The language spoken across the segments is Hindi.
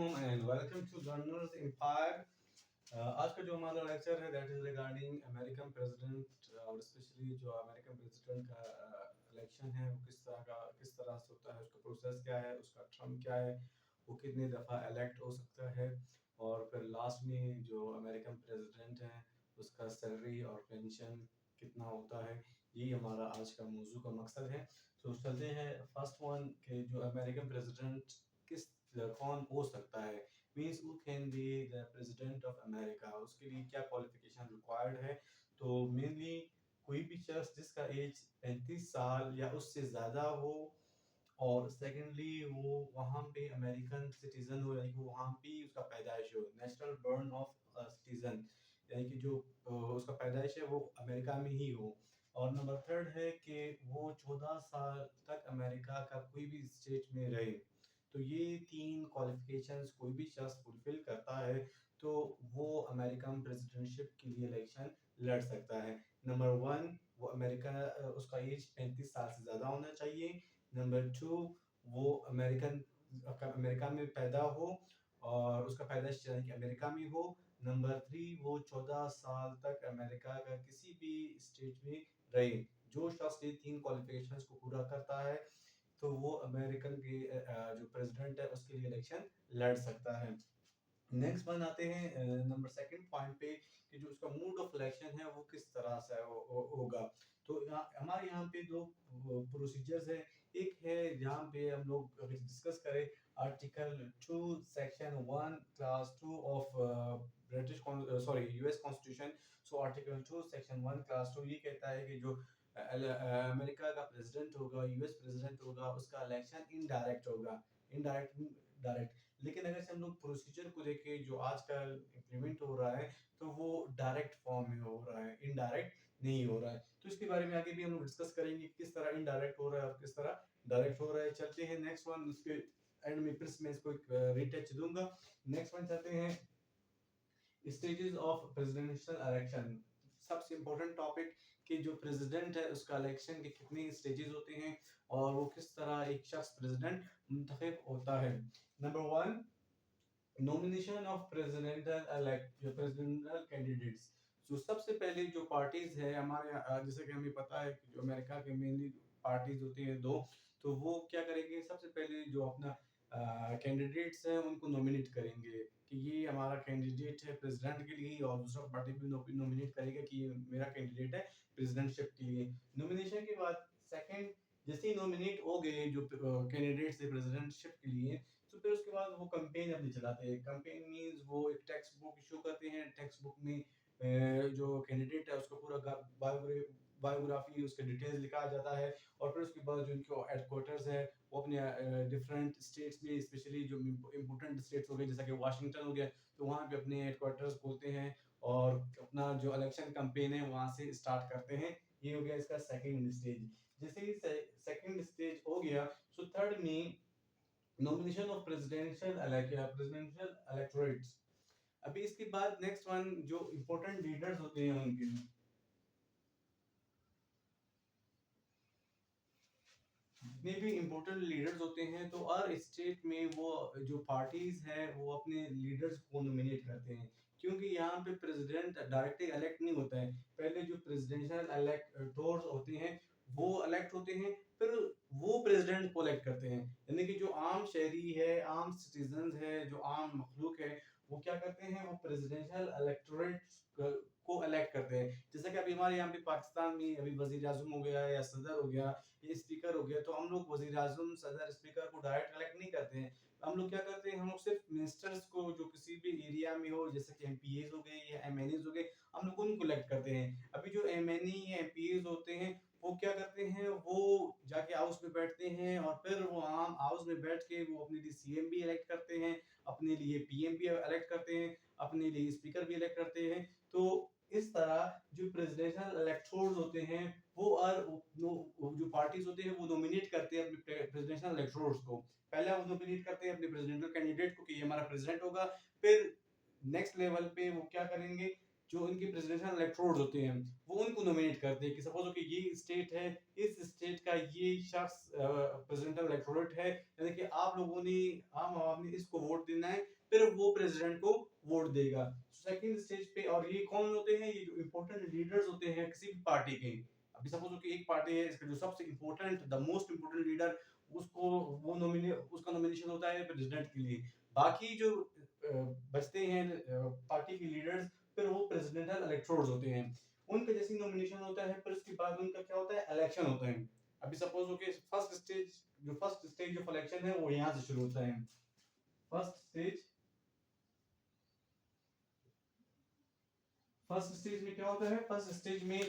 Assalamualaikum and welcome to Learners Empire. आज का जो हमारा लेक्चर है that is regarding American president और स्पेशली जो अमेरिकन प्रेसिडेंट का इलेक्शन है वो किस तरह से होता है, उसका प्रोसेस क्या है, उसका टर्म क्या है, वो कितने दफ़ा इलेक्ट हो सकता है और फिर लास्ट में जो अमेरिकन प्रेसिडेंट है उसका सैलरी और पेंशन कितना होता है। ये हमारा आज का मौजू का मकसद है। तो चलते हैं फर्स्ट वन के जो अमेरिकन प्रेसिडेंट किस कौन हो सकता है, means who can be the president of America, उसके लिए क्या क्वालिफिकेशन रिक्वायर्ड है। तो मेनली कोई भी शख्स जिसका एज 35 साल या उससे ज़्यादा हो और सेकेंडली वो वहाँ पे अमेरिकन सिटीज़न हो, यानी कि वहाँ पे उसका पैदाइश हो, नेशनल बर्न ऑफ सिटीज़न, यानी कि जो उसका पैदाइश है वो अमेरिका में ही हो। और नंबर थर्ड है कि वो 14 साल तक अमेरिका का कोई भी स्टेट में रहे। तो ये तीन क्वालिफिकेशंस कोई भी शख्स फुलफिल करता है तो वो अमेरिकन प्रेसिडेंटशिप के लिए इलेक्शन लड़ सकता है। नंबर वन, वो उसका एज 35 साल से ज़्यादा होना चाहिए। नंबर टू, वो अमेरिका में पैदा हो और उसका पैदाइश यानी कि अमेरिका में हो। नंबर थ्री, वो 14 साल तक अमेरिका का किसी भी स्टेट में रहे। जो शख्स ये तीन क्वालिफिकेशंस को पूरा करता है तो वो अमेरिकन के जो प्रेसिडेंट है उसके लिए इलेक्शन लड़ सकता है। नेक्स्ट वन आते हैं नंबर सेकंड पॉइंट पे कि जो उसका मूड ऑफ इलेक्शन है वो किस तरह से होगा। तो हमारे यहाँ पे दो प्रोसीजर्स है। एक है जहाँ पे हम लोग अगर डिस्कस करें article 2 section 1 class 2 of British US constitution. So article 2 section 1 class 2 ये कहता है कि जो अमेरिका का प्रेसिडेंट होगा, यूएस प्रेसिडेंट होगा, उसका इलेक्शन इनडायरेक्ट होगा। इनडायरेक्ट डायरेक्ट, लेकिन अगर से हम लोग प्रोसीजर को देखें जो आजकल इम्प्लीमेंट हो रहा है तो वो डायरेक्ट फॉर्म में हो रहा है, इनडायरेक्ट नहीं हो रहा है। तो इसके बारे में आगे भी हम लोग डिस्कस करेंगे किस तरह इनडायरेक्ट हो रहा है और किस तरह डायरेक्ट हो रहा है। चलते हैं नेक्स्ट वन, उसके एंड में फिर मैं इसको एक रीटच दूंगा। नेक्स्ट वन चलते हैं स्टेजेस ऑफ प्रेसिडेंशियल इलेक्शन। सबसे इम्पोर्टेंट टॉपिक कि जो प्रेसिडेंट है उसका इलेक्शन के कितने स्टेजेस होते हैं और वो किस तरह एक शख्स प्रेसिडेंट मुंतखब होता है। Number one, nomination of presidential candidates. जो सबसे पहले जो पार्टीज है हमारे जैसे कि हमें पता है कि जो अमेरिका के मेनली पार्टीज होती हैं दो, तो वो क्या करेंगे, सबसे पहले जो अपना कैंडिडेट्स हैं उनको नॉमिनेट करेंगे कि ये हमारा कैंडिडेट है प्रेसिडेंट के लिए, और दूसरा पार्टी भी नॉमिनेट करेगा कि ये मेरा कैंडिडेट है प्रेसिडेंटशिप के लिए। नॉमिनेशन के बाद सेकंड, जैसे ही नॉमिनेट हो गए जो कैंडिडेट्स है प्रेसिडेंटशिप के लिए, तो फिर उसके बाद वो कैंपेन अपनी चलाते हैं। कैंपेन मींस वो एक टेक्स्ट बुक इशू करते हैं। टेक्स्ट बुक में जो कैंडिडेट है उसका पूरा बायोग्राफी, उसके डिटेल्स लिखा जाता है और फिर उसके बाद जो इनके हेडक्वार्टर्स है वो अपने डिफरेंट स्टेट्स में, स्पेशली जो इम्पोर्टेंट स्टेट्स हो गए जैसा कि वाशिंगटन हो गया, तो वहाँ पे अपने हेडक्वार्टर्स खोलते हैं और अपना जो इलेक्शन कैंपेन है वहाँ से स्टार्ट करते हैं। ये हो गया इसका सेकेंड स्टेज। जैसे ही सेकेंड स्टेज हो गया, सो थर्ड में नॉमिनेशन ऑफ प्रेसिडेंशियल इलेक्टोरेट्स। अभी इसके बाद नेक्स्ट वन जो इम्पोर्टेंट लीडर्स होते हैं उनके जितने भी इम्पोर्टेंट लीडर्स होते हैं तो हर स्टेट में वो जो पार्टीज है वो अपने लीडर्स को नॉमिनेट करते हैं, क्योंकि यहाँ पे प्रेसिडेंट डायरेक्टली इलेक्ट नहीं होता है। पहले जो प्रेसिडेंशियल इलेक्टोर्स होते हैं वो इलेक्ट होते हैं, फिर वो प्रेसिडेंट को इलेक्ट करते हैं। यानी कि जो आम शहरी है, आम सिटीजन है, जो आम मखलूक है, वो क्या करते हैं, वो प्रेसिडेंशियल इलेक्टोरेट को इलेक्ट करते हैं। जैसे कि अभी हमारे यहाँ पे पाकिस्तान में अभी वजीर आजम हो गया या सदर हो गया, ये स्पीकर हो गया, तो हम लोग वजीर आजम, सदर, स्पीकर को डायरेक्ट इलेक्ट नहीं करते हैं। हम लोग क्या करते हैं, हम लोग सिर्फ मिनिस्टर्स को जो किसी भी एरिया में हो, जैसे कि एमपीएज हो गए या एमएनएज हो गए, हम लोग उनको इलेक्ट करते हैं। अभी जो एमएनई या एमपीएज होते हैं वो क्या करते हैं, वो जाके हाउस में बैठते हैं और फिर वो आम हाउस में बैठ के वो अपने लिए सीएम भी इलेक्ट करते हैं, अपने लिए पीएम भी इलेक्ट करते हैं, अपने लिए स्पीकर भी इलेक्ट करते हैं। तो इस तरह जो प्रेसिडेंशियल इलेक्टोर्स होते हैं वो जो पार्टीज होते हैं वो नॉमिनेट करते हैं अपने प्रेसिडेंशियल इलेक्टोर्स को। पहले वो नॉमिनेट करते हैं अपने प्रेसिडेंशियल कैंडिडेट को कि ये हमारा प्रेसिडेंट होगा। फिर नेक्स्ट लेवल पे वो क्या करेंगे जो इनके प्रेसिडेंशियल इलेक्टोरेट्स होते हैं वो उनको नॉमिनेट करते हैं कि सपोज हो कि ये स्टेट है, इस स्टेट का ये शख्स प्रेसिडेंशियल इलेक्टोरेट है, यानी कि आप लोगों ने, आम आवाम ने इसको वोट देना है, फिर वो प्रेसिडेंट को वोट देगा। सेकंड स्टेज पे, और ये कौन होते हैं, ये जो इंपॉर्टेंट लीडर्स होते हैं किसी भी पार्टी के। अभी सपोज हो कि एक पार्टी है, इसका जो सबसे important, the most important leader, उसको वो नॉमिनेट, उसका नॉमिनेशन होता है प्रेसिडेंट के लिए। बाकी जो बचते हैं पार्टी के लीडर्स, फिर वो प्रेसिडेंशियल इलेक्टोरेट्स होते हैं, उनका जैसे नॉमिनेशन होता है, फिर उसके बाद उनका क्या होता है, इलेक्शन होता है। अभी सपोज हो कि फर्स्ट स्टेज ऑफ इलेक्शन है वो यहाँ से शुरू होता है। फर्स्ट स्टेज फर्स्ट स्टेज में क्या होता है, फर्स्ट स्टेज में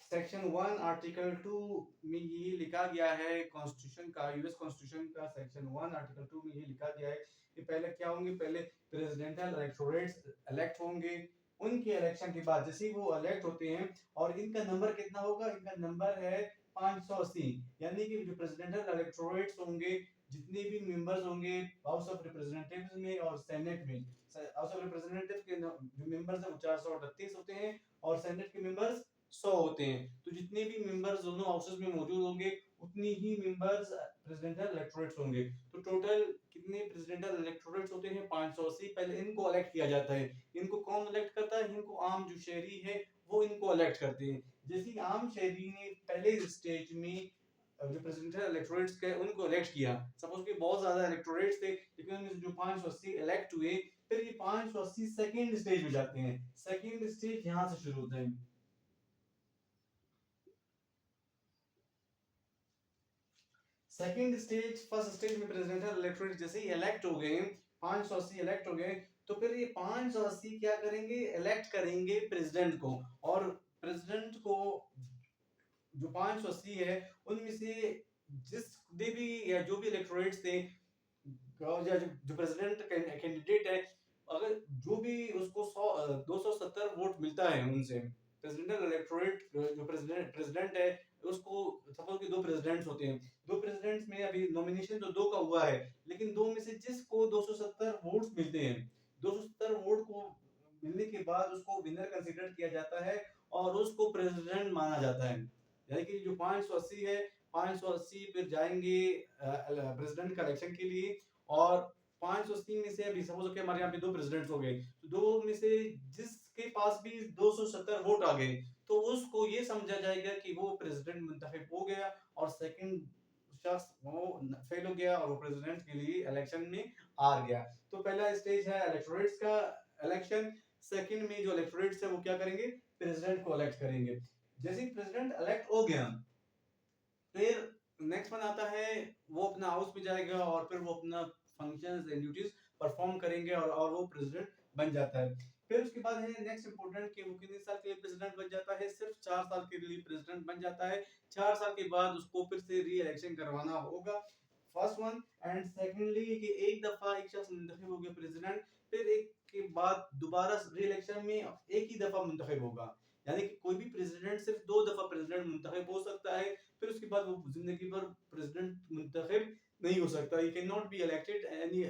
सेक्शन 1 आर्टिकल 2 में ये लिखा गया है, कॉन्स्टिट्यूशन का, यूएस कॉन्स्टिट्यूशन का सेक्शन 1 आर्टिकल 2 में ये लिखा गया है कि पहले क्या होंगे, पहले प्रेसिडेंशियल इलेक्टोरेट्स इलेक्ट होंगे। उनके इलेक्शन के बाद जैसे ही वो इलेक्ट होते हैं, और इनका नंबर कितना होगा, इनका नंबर है 580, यानी कि जो प्रेसिडेंशियल इलेक्टोरेट्स होंगे, जितने भी मेंबर्स होंगे हाउस ऑफ रिप्रेजेंटेटिव्स में और सेनेट में, हाउस ऑफ रिप्रेजेंटेटिव के जो मेंबर्स हैं वो 438 होते हैं, और सेनेट के मेंबर्स 100 होते हैं। तो जितने भी मेंबर्स दोनों हाउसेस में मौजूद होंगे, उतनी ही मेंबर्स प्रेसिडेंशियल इलेक्टोरेट्स होंगे। तो टोटल कितने प्रेसिडेंशियल इलेक्टोरेट्स होते हैं, 580। पहले इनको इलेक्ट किया जाता है। इनको कौन इलेक्ट करता है, इनको आम जो शहरी है वो इनको इलेक्ट करते हैं। जैसे ही आम शहरी ने पहले स्टेज में जो प्रेसिडेंशियल इलेक्टोरेट्स के उनको इलेक्ट किया, सपोज कि बहुत ज्यादा इलेक्टोरेट्स थे, लेकिन उनमें से जो 580 इलेक्ट हुए, फिर ये 580 सेकंड स्टेज में जाते हैं। सेकंड स्टेज यहाँ से शुरू होता है। सेकंड स्टेज, फर्स्ट स्टेज में प्रेसिडेंशियल इलेक्टोरेट जैसे ही इलेक्ट हो गए, 580 इलेक्ट हो गए, तो फिर ये 580 क्या करेंगे, इलेक्ट करेंगे प्रेसिडेंट को। और प्रेसिडेंट को जो 580 है, उनमें से जिसने भी, या जो भी इलेक्टोरेट्स थे, या जो प्रेसिडेंट कैंडिडेट है, अगर जो भी उसको 270 वोट मिलता है उनसे, प्रेसिडेंशियल इलेक्टोरेट जो प्रेसिडेंट है, उसको सपोज कि दो प्रेसिडेंट्स होते हैं, दो प्रेसिडेंट्स में अभी नॉमिनेशन तो दो का हुआ है, लेकिन दो में से जिसको 270 वोट्स मिलते हैं, 270 वोट को मिलने के बाद उसको विनर कंसीडर किया जाता है, और उसको प्रेसिडेंट माना जाता है। यानी कि जो 580 है, 580 फिर जाएंगे प्रेसिडेंट का इलेक्शन के लिए। और 580 में से अभी सपोज कि हमारे यहाँ पे दो प्रेसिडेंट्स हो गए, तो दो में से जिसके पास भी 270 वोट आ गए, तो उसको ये समझा जाएगा कि वो प्रेसिडेंट मुंतखब हो गया, और सेकंड शख्स वो फेल हो गया, और वो प्रेसिडेंट के लिए इलेक्शन में हार गया। तो पहला स्टेज है इलेक्टोरेट्स का इलेक्शन। सेकंड में जो इलेक्टोरेट्स है वो क्या करेंगे, प्रेसिडेंट को इलेक्ट करेंगे। जैसे ही प्रेसिडेंट इलेक्ट हो गया, फिर नेक्स्ट वन आता है, वो अपना हाउस में जाएगा, और फिर वो अपना फंक्शंस एंड ड्यूटीज परफॉर्म करेंगे, और वो प्रेसिडेंट बन जाता है। फिर उसके बाद है नेक्स्ट इंपॉर्टेंट कि वो कितने साल के लिए प्रेसिडेंट बन जाता है, सिर्फ 4 साल के लिए प्रेसिडेंट बन जाता है। 4 साल के बाद उसको फिर से री इलेक्शन करवाना होगा, फर्स्ट वन। एंड सेकेंडली कि एक दफा एक शख्स मुंतखब हो गया प्रेसिडेंट, फिर एक के बाद दोबारा री इलेक्शन में एक ही दफा मुंतखब होगा। यानी कि कोई भी प्रेसिडेंट सिर्फ 2 दफा प्रेसिडेंट मुंतखब हो सकता है, फिर उसके बाद वो जिंदगी भर प्रेसिडेंट मुंतखब नहीं हो सकता। He can not be elected any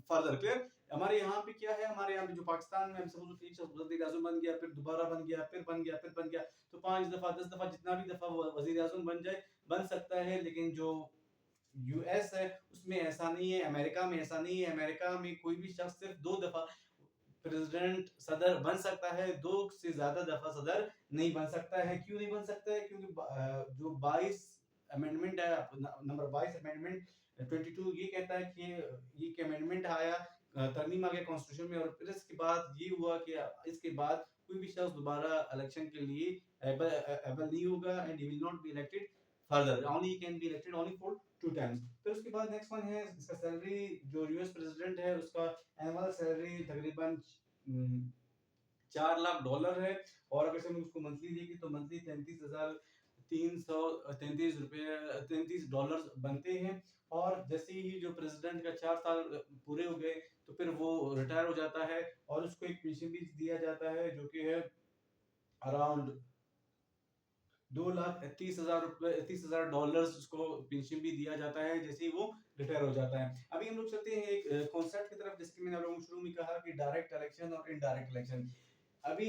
further. Clear? हमारे यहाँ पे क्या है, हमारे यहाँ पे जो पाकिस्तान में सपोज एक शख्स वजीर आजम बन गया, फिर दोबारा बन गया, फिर बन गया, फिर बन गया, तो 5 दफा 10 दफा जितना भी दफा वजीर आजम बन जाए, बन सकता है। लेकिन जो यूएस है उसमें ऐसा नहीं है, अमेरिका में ऐसा नहीं है। अमेरिका में कोई भी शख्स सिर्फ 2 दफा प्रेसिडेंट सदर बन सकता है, 2 से ज्यादा दफा सदर नहीं बन सकता है। क्यों नहीं बन सकता है? क्योंकि जो 22 अमेंडमेंट है, नंबर 22 अमेंडमेंट 22 ये कहता है कि ये अमेंडमेंट आया, तरमीम आ गया कॉन्स्टिट्यूशन में, और फिर इसके बाद ये हुआ कि इसके बाद कोई भी शख्स दोबारा इलेक्शन के लिए एबल नहीं होगा, and he will not be elected further, only he can be elected only for 2 times. फिर उसके बाद नेक्स्ट वन है इसका सैलरी, जो यूएस प्रेसिडेंट है उसका एनुअल सैलरी तकरीबन $4 लाख है। और अगर से हम उसको मंथली देखें तो मंथली 33,333 रुपये, $33 बनते हैं। और जैसे ही जो प्रेसिडेंट का 4 साल पूरे हो गए, तो फिर वो रिटायर हो जाता है, और उसको एक पेंशन भी दिया जाता है, जो कि है अराउंड 2,30,000 रुपये, $30,000 उसको पेंशन भी दिया जाता है जैसे ही वो रिटायर हो जाता है। अभी हम लोग चलते हैं एक कॉन्सेप्ट की तरफ, जिसकी मैंने आप लोगों को शुरू में कहा कि डायरेक्ट इलेक्शन और इनडायरेक्ट इलेक्शन। अभी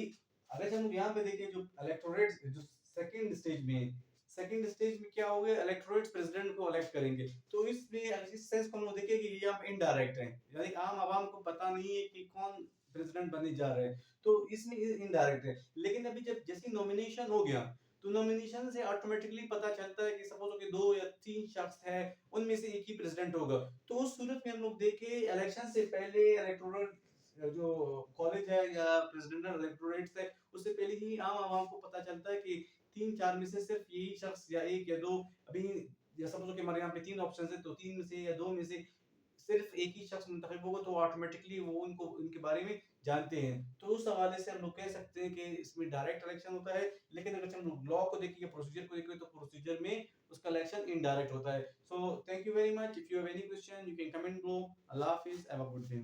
अगर हम यहाँ पे देखें जो इलेक्टोरेट जो सेकंड स्टेज में क्या हो गया, इलेक्टोरेट प्रेसिडेंट को इलेक्ट करेंगे। तो इसमें इस सेंस को हम लोग देखें कि ये आप इनडायरेक्ट है, यानी आम आवाम को पता नहीं है कि कौन प्रेसिडेंट बनने जा रहे हैं, तो इसमें इनडायरेक्ट है। लेकिन अभी जब जैसे नॉमिनेशन हो गया, तो नॉमिनेशन से ऑटोमेटिकली पता चलता है कि सपोज कि 2 या 3 शख्स है, उनमें से एक ही प्रेसिडेंट होगा। तो उस सूरत में हम लोग देखें इलेक्शन से पहले इलेक्टोरल जो कॉलेज है या प्रेसिडेंशियल इलेक्टोरेट्स है, उससे पहले ही आम आवाम को पता चलता है कि 3-4 में से सिर्फ यही शख्स या एक या दो, अभी या समझो कि हमारे यहाँ पे 3 ऑप्शन है, तो 3 में से या 2 में से सिर्फ एक ही शख्स मुंतखब होगा, तो ऑटोमेटिकली वो उनको उनके बारे में जानते हैं। तो उस हवाले से हम लोग कह सकते हैं कि इसमें डायरेक्ट इलेक्शन होता है, लेकिन अगर हम लोग लॉ को देखें, प्रोसीजर को देखें, तो प्रोसीजर में उसका इलेक्शन इनडायरेक्ट होता है। So thank you very much. If you have any question you can comment below. Allah Hafiz, have a good day.